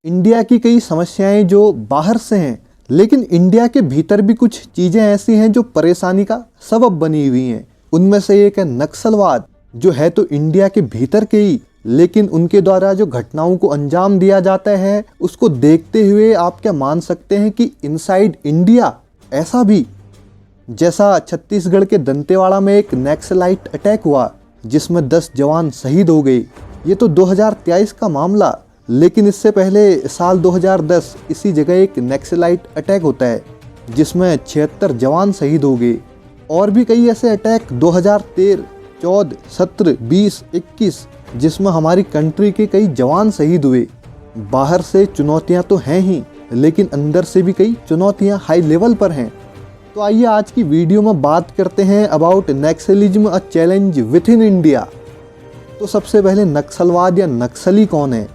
India की कई समस्याएं जो बाहर से हैं, लेकिन इंडिया के भीतर भी कुछ चीज़ें ऐसी हैं जो परेशानी का सबब बनी हुई हैं। उनमें से एक है नक्सलवाद, जो है तो इंडिया के भीतर के ही, लेकिन उनके द्वारा जो घटनाओं को अंजाम दिया जाता है उसको देखते हुए आप क्या मान सकते हैं कि इनसाइड इंडिया ऐसा भी, जैसा छत्तीसगढ़ के दंतेवाड़ा में एक नक्सलाइट अटैक हुआ जिसमें 10 जवान शहीद हो गए। ये तो 2023 का मामला, लेकिन इससे पहले साल 2010 इसी जगह एक नक्सलाइट अटैक होता है जिसमें 76 जवान शहीद हो गए। और भी कई ऐसे अटैक 2013, 14, 17, 20, 21 जिसमें हमारी कंट्री के कई जवान शहीद हुए। बाहर से चुनौतियां तो हैं ही, लेकिन अंदर से भी कई चुनौतियां हाई लेवल पर हैं। तो आइए आज की वीडियो में बात करते हैं about Naxalism a challenge with in India. तो सबसे पहले नक्सलवाद या नक्सली कौन है?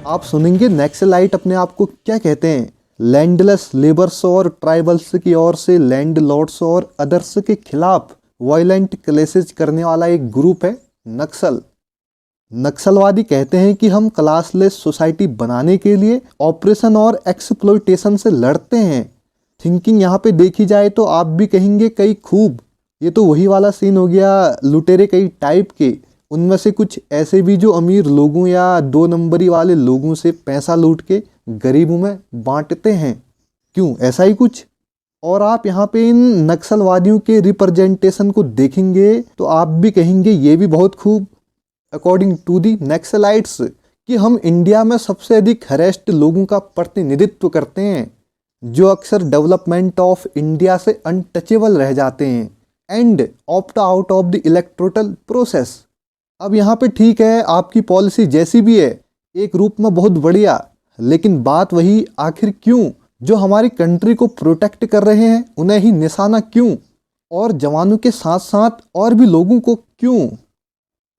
आप सुनेंगे नक्सलाइट अपने आप को क्या कहते हैं। लैंडलेस लेबर्स और ट्राइबल्स की ओर से लैंड लॉर्ड्स और अदर्स के खिलाफ वायलेंट क्लेसेज करने वाला एक ग्रुप है नक्सल। नक्सलवादी कहते हैं कि हम क्लासलेस सोसाइटी बनाने के लिए ऑपरेशन और एक्सप्लॉयटेशन से लड़ते हैं। थिंकिंग यहाँ पे देखी जाए तो आप भी कहेंगे कई खूब। ये तो वही वाला सीन हो गया लुटेरे कई टाइप के। उनमें से कुछ ऐसे भी जो अमीर लोगों या 2 नंबरी वाले लोगों से पैसा लूट के गरीबों में बांटते हैं। क्यों ऐसा ही कुछ? और आप यहाँ पे इन नक्सलवादियों के रिप्रेजेंटेशन को देखेंगे तो आप भी कहेंगे ये भी बहुत खूब। अकॉर्डिंग टू दी नक्सलाइट्स कि हम इंडिया में सबसे अधिक हरेस्ड लोगों का प्रतिनिधित्व करते हैं, जो अक्सर डेवलपमेंट ऑफ इंडिया से अनटचेबल रह जाते हैं and opt out of the electoral process. अब यहाँ पे ठीक है, आपकी पॉलिसी जैसी भी है एक रूप में बहुत बढ़िया, लेकिन बात वही आखिर क्यों? जो हमारी कंट्री को प्रोटेक्ट कर रहे हैं उन्हें ही निशाना क्यों? और जवानों के साथ साथ और भी लोगों को क्यों?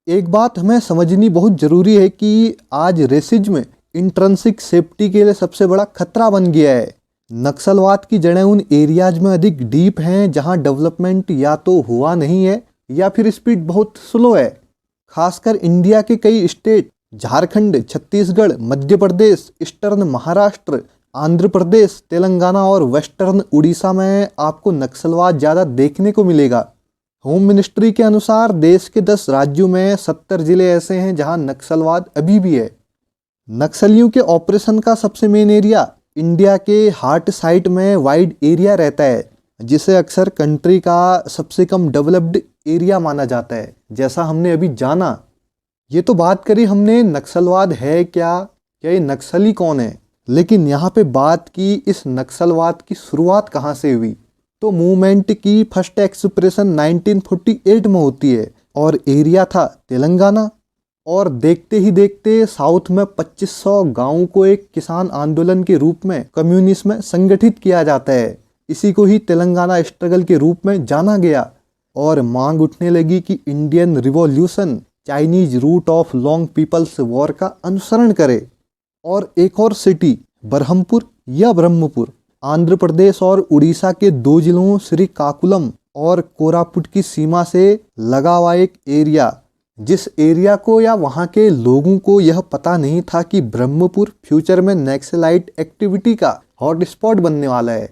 एक बात हमें समझनी बहुत ज़रूरी है कि आज रेसिज्म इंट्रिंसिक सेफ्टी के लिए सबसे बड़ा खतरा बन गया है। नक्सलवाद की जड़ें उन एरियाज में अधिक डीप हैं जहां डेवलपमेंट या तो हुआ नहीं है या फिर स्पीड बहुत स्लो है। खासकर इंडिया के कई स्टेट, झारखंड, छत्तीसगढ़, मध्य प्रदेश, ईस्टर्न महाराष्ट्र, आंध्र प्रदेश, तेलंगाना और वेस्टर्न उड़ीसा में आपको नक्सलवाद ज़्यादा देखने को मिलेगा। होम मिनिस्ट्री के अनुसार देश के 10 राज्यों में 70 जिले ऐसे हैं जहां नक्सलवाद अभी भी है। नक्सलियों के ऑपरेशन का सबसे मेन एरिया इंडिया के हार्ट साइट में वाइड एरिया रहता है, जिसे अक्सर कंट्री का सबसे कम डेवलप्ड एरिया माना जाता है, जैसा हमने अभी जाना। ये तो बात करी हमने नक्सलवाद है क्या ये नक्सली कौन है, लेकिन यहाँ पे बात की इस नक्सलवाद की शुरुआत कहाँ से हुई। तो मूवमेंट की फर्स्ट एक्सप्रेशन 1948 में होती है और एरिया था तेलंगाना। और देखते ही देखते साउथ में 2500 गांवों को एक किसान आंदोलन के रूप में कम्युनिस्ट में संगठित किया जाता है। इसी को ही तेलंगाना स्ट्रगल के रूप में जाना गया और मांग उठने लगी कि Indian revolution Chinese route of long people's war का अनुसरण करे। और एक और सिटी बरहमपुर या ब्रह्मपुर, आंध्र प्रदेश और उड़ीसा के 2 जिलों श्रीकाकुलम और कोरापुट की सीमा से लगा हुआ एक एरिया, जिस एरिया को या वहाँ के लोगों को यह पता नहीं था कि ब्रह्मपुर फ्यूचर में नक्सलाइट एक्टिविटी का हॉटस्पॉट बनने वाला है।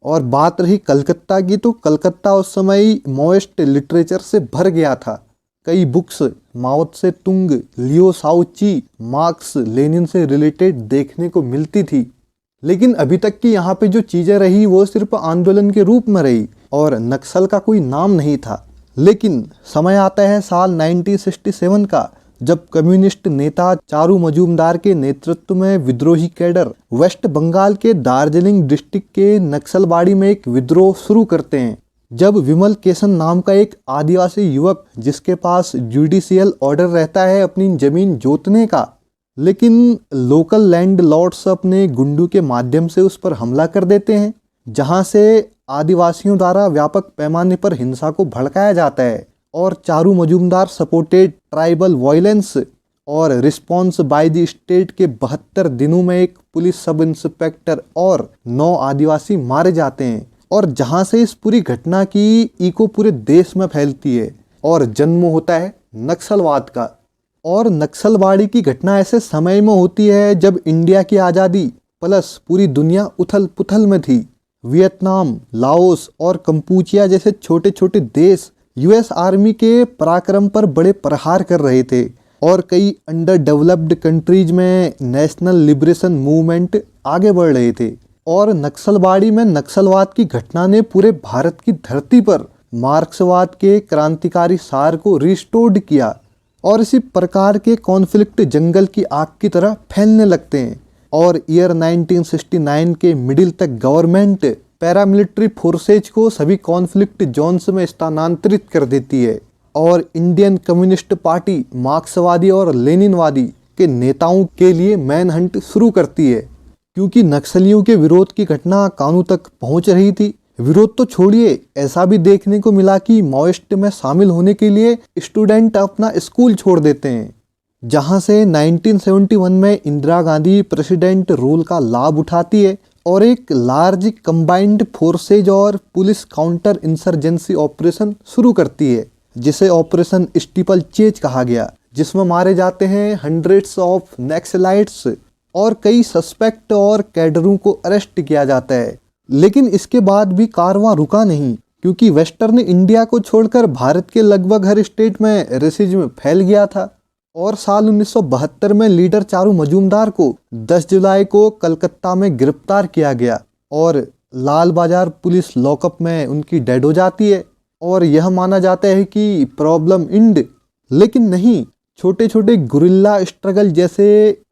और बात रही कलकत्ता की, तो कलकत्ता उस समय माओइस्ट लिटरेचर से भर गया था। कई बुक्स माओ से तुंग, लियो साओची, मार्क्स, लेनिन से रिलेटेड देखने को मिलती थी। लेकिन अभी तक की यहाँ पे जो चीज़ें रही वो सिर्फ आंदोलन के रूप में रही और नक्सल का कोई नाम नहीं था। लेकिन समय आता है साल 1967 का, जब कम्युनिस्ट नेता चारू मजूमदार के नेतृत्व में विद्रोही कैडर वेस्ट बंगाल के दार्जिलिंग डिस्ट्रिक्ट के नक्सलबाड़ी में एक विद्रोह शुरू करते हैं। जब विमल केसन नाम का एक आदिवासी युवक, जिसके पास जुडिशियल ऑर्डर रहता है अपनी जमीन जोतने का, लेकिन लोकल लैंड लॉर्ड्स अपने गुंडों के माध्यम से उस पर हमला कर देते हैं, जहां से आदिवासियों द्वारा व्यापक पैमाने पर हिंसा को भड़काया जाता है। और Charu Majumdar supported tribal violence और रिस्पॉन्स बाय द स्टेट के 72 दिनों में एक पुलिस सब इंस्पेक्टर और 9 आदिवासी मारे जाते हैं। और जहां से इस पूरी घटना की इको पूरे देश में फैलती है और जन्म होता है नक्सलवाद का। और नक्सलवाड़ी की घटना ऐसे समय में होती है जब इंडिया की आज़ादी प्लस पूरी दुनिया उथल पुथल में थी। वियतनाम, लाओस और कंपूचिया जैसे छोटे छोटे देश यूएस आर्मी के पराक्रम पर बड़े प्रहार कर रहे थे और कई अंडर डेवलप्ड कंट्रीज में नेशनल लिबरेशन मूवमेंट आगे बढ़ रहे थे। और नक्सलवाड़ी में नक्सलवाद की घटना ने पूरे भारत की धरती पर मार्क्सवाद के क्रांतिकारी सार को रिस्टोर्ड किया और इसी प्रकार के कॉन्फ्लिक्ट जंगल की आग की तरह फैलने लगते हैं। और ईयर 1969 के मिडिल तक गवर्नमेंट पैरामिलिट्री फोर्सेज को सभी कॉन्फ्लिक्ट जोन्स में स्थानांतरित कर देती है और इंडियन कम्युनिस्ट पार्टी मार्क्सवादी और लेनिनवादी के नेताओं के लिए मैन हंट शुरू करती है, क्योंकि नक्सलियों के विरोध की घटना कानून तक पहुंच रही थी। विरोध तो छोड़िए, ऐसा भी देखने को मिला कि माओइस्ट में शामिल होने के लिए स्टूडेंट अपना स्कूल छोड़ देते हैं। जहां से 1971 में इंदिरा गांधी प्रेसिडेंट रूल का लाभ उठाती है और एक लार्ज कंबाइंड फोर्सेज और पुलिस काउंटर इंसर्जेंसी ऑपरेशन शुरू करती है, जिसे ऑपरेशन स्टीपल चेज कहा गया, जिसमें मारे जाते हैं हंड्रेड्स ऑफ नक्सलाइट्स और कई सस्पेक्ट और कैडरों को अरेस्ट किया जाता है। लेकिन इसके बाद भी कारवां रुका नहीं, क्योंकि वेस्टर्न इंडिया को छोड़कर भारत के लगभग हर स्टेट में रेसिज्म फैल गया था। और साल 1972 में लीडर चारू मजूमदार को 10 जुलाई को कलकत्ता में गिरफ्तार किया गया और लाल बाजार पुलिस लॉकअप में उनकी डेड हो जाती है। और यह माना जाता है कि प्रॉब्लम इंड, लेकिन नहीं, छोटे छोटे गुरिल्ला स्ट्रगल जैसे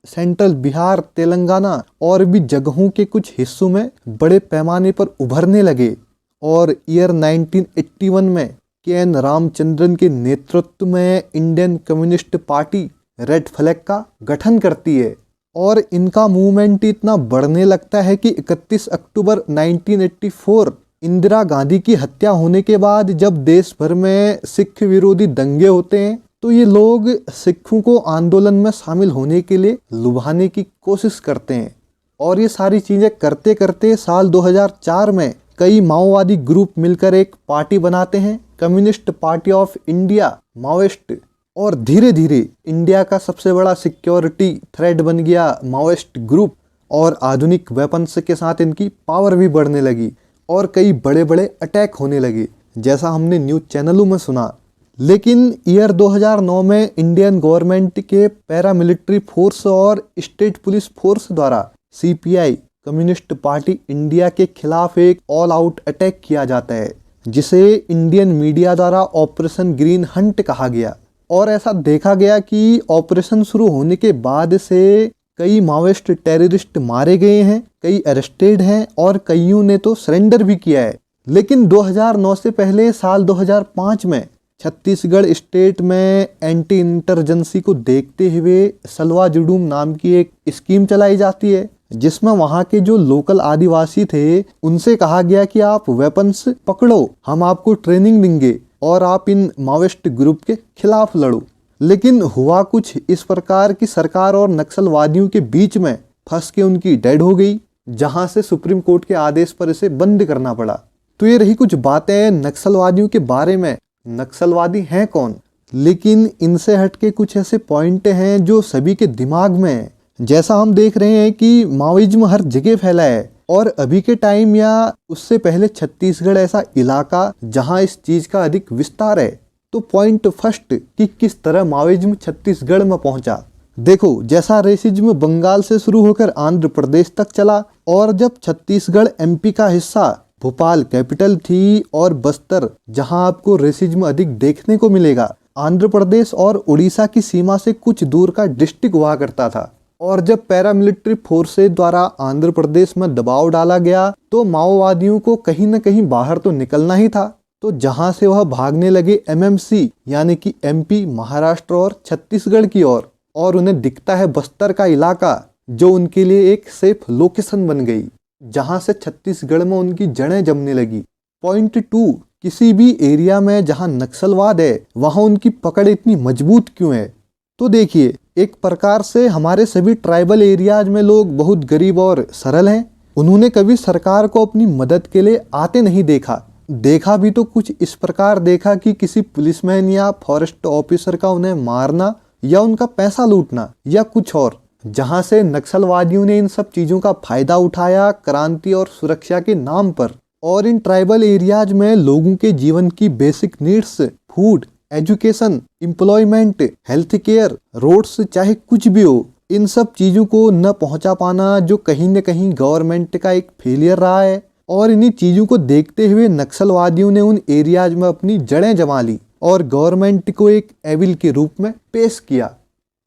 सेंट्रल बिहार, तेलंगाना और भी जगहों के कुछ हिस्सों में बड़े पैमाने पर उभरने लगे। और ईयर 1981 में के.एन. रामचंद्रन के नेतृत्व में Indian communist party red flag का गठन करती है और इनका मूवमेंट इतना बढ़ने लगता है कि 31 अक्टूबर 1984 इंदिरा गांधी की हत्या होने के बाद जब देश भर में सिख विरोधी दंगे होते हैं तो ये लोग सिखों को आंदोलन में शामिल होने के लिए लुभाने की कोशिश करते हैं। और ये सारी चीज़ें करते करते साल 2004 में कई माओवादी ग्रुप मिलकर एक पार्टी बनाते हैं, communist party of India Maoist. और धीरे धीरे इंडिया का सबसे बड़ा सिक्योरिटी थ्रेट बन गया माओइस्ट ग्रुप और आधुनिक वेपन्स के साथ इनकी पावर भी बढ़ने लगी और कई बड़े बड़े अटैक होने लगे, जैसा हमने न्यूज़ चैनलों में सुना। लेकिन ईयर 2009 में इंडियन गवर्नमेंट के पैरामिलिट्री फोर्स और स्टेट पुलिस फोर्स द्वारा सीपीआई कम्युनिस्ट पार्टी इंडिया के खिलाफ एक ऑल आउट अटैक किया जाता है, जिसे इंडियन मीडिया द्वारा ऑपरेशन ग्रीन हंट कहा गया। और ऐसा देखा गया कि ऑपरेशन शुरू होने के बाद से कई माओइस्ट टेररिस्ट मारे गए हैं, कई अरेस्टेड हैं और कईयों ने तो सरेंडर भी किया है। लेकिन 2009 से पहले साल 2005 में छत्तीसगढ़ स्टेट में एंटी इंटरजेंसी को देखते हुए सलवा जुडूम नाम की एक स्कीम चलाई जाती है, जिसमें वहां के जो लोकल आदिवासी थे उनसे कहा गया कि आप वेपन्स पकड़ो, हम आपको ट्रेनिंग देंगे और आप इन माओइस्ट ग्रुप के खिलाफ लड़ो। लेकिन हुआ कुछ इस प्रकार की सरकार और नक्सलवादियों के बीच में फंस के उनकी डेड हो गई, जहां से सुप्रीम कोर्ट के आदेश पर इसे बंद करना पड़ा। तो ये रही कुछ बातें नक्सलवादियों के बारे में। नक्सलवादी हैं कौन? लेकिन इनसे हटके कुछ ऐसे पॉइंट हैं जो सभी के दिमाग में है। जैसा हम देख रहे हैं कि माओइज्म हर जगह फैला है और अभी के टाइम या उससे पहले छत्तीसगढ़ ऐसा इलाका जहां इस चीज का अधिक विस्तार है। तो पॉइंट फर्स्ट कि किस तरह माओइज्म छत्तीसगढ़ में पहुंचा। देखो, जैसा रेसिज्म बंगाल से शुरू होकर आंध्र प्रदेश तक चला और जब छत्तीसगढ़ एमपी का हिस्सा, भोपाल कैपिटल थी और बस्तर जहां आपको रेसिज्म अधिक देखने को मिलेगा, आंध्र प्रदेश और उड़ीसा की सीमा से कुछ दूर का डिस्ट्रिक्ट हुआ करता था। और जब पैरामिलिट्री फोर्सेज द्वारा आंध्र प्रदेश में दबाव डाला गया तो माओवादियों को कहीं न कहीं बाहर तो निकलना ही था। तो जहां से वह भागने लगे एमएमसी यानी कि एमपी, महाराष्ट्र और छत्तीसगढ़ की ओर, और उन्हें दिखता है बस्तर का इलाका जो उनके लिए एक सेफ लोकेशन बन गई, जहां से छत्तीसगढ़ में उनकी जड़ें जमने लगी। पॉइंट 2, किसी भी एरिया में जहां नक्सलवाद है वहां उनकी पकड़ इतनी मजबूत क्यों है? तो देखिए, एक प्रकार से हमारे सभी ट्राइबल एरियाज में लोग बहुत गरीब और सरल हैं। उन्होंने कभी सरकार को अपनी मदद के लिए आते नहीं देखा भी तो कुछ इस प्रकार देखा कि किसी पुलिसमैन या फॉरेस्ट ऑफिसर का उन्हें मारना या उनका पैसा लूटना या कुछ और, जहां से नक्सलवादियों ने इन सब चीजों का फायदा उठाया क्रांति और सुरक्षा के नाम पर। और इन ट्राइबल एरियाज में लोगों के जीवन की basic needs, food, education, employment, health care, roads, चाहे कुछ भी हो, इन सब चीजों को न पहुंचा पाना जो कहीं न कहीं गवर्नमेंट का एक फेलियर रहा है। और इन्हीं चीजों को देखते हुए नक्सलवादियों ने उन एरियाज में अपनी जड़ें जमा ली और गवर्नमेंट को एक एविल के रूप में पेश किया।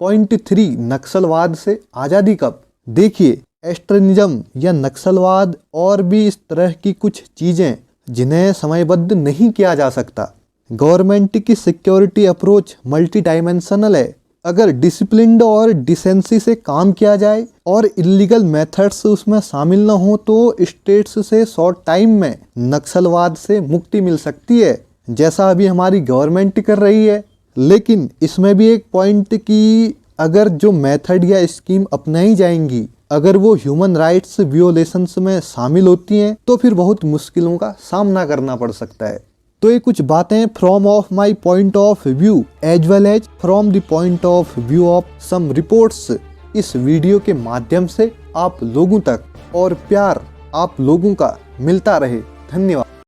पॉइंट 3, नक्सलवाद से आज़ादी कब। देखिए, एक्सट्रीमिज्म या नक्सलवाद और भी इस तरह की कुछ चीज़ें जिन्हें समयबद्ध नहीं किया जा सकता। गवर्नमेंट की सिक्योरिटी अप्रोच मल्टी डायमेंशनल है। अगर डिसिप्लिन्ड और डिसेंसी से काम किया जाए और इलीगल मेथड्स उसमें शामिल न हो तो स्टेट्स से शॉर्ट टाइम में नक्सलवाद से मुक्ति मिल सकती है, जैसा अभी हमारी गवर्नमेंट कर रही है। लेकिन इसमें भी एक पॉइंट कि अगर जो मेथड या स्कीम अपनाई जाएंगी, अगर वो ह्यूमन राइट्स वियोलेशंस में शामिल होती हैं तो फिर बहुत मुश्किलों का सामना करना पड़ सकता है। तो ये कुछ बातें from of my point of view as well as from the point of view of some reports इस वीडियो के माध्यम से आप लोगों तक और प्यार आप लोगों का मिलता रहे। धन्यवाद।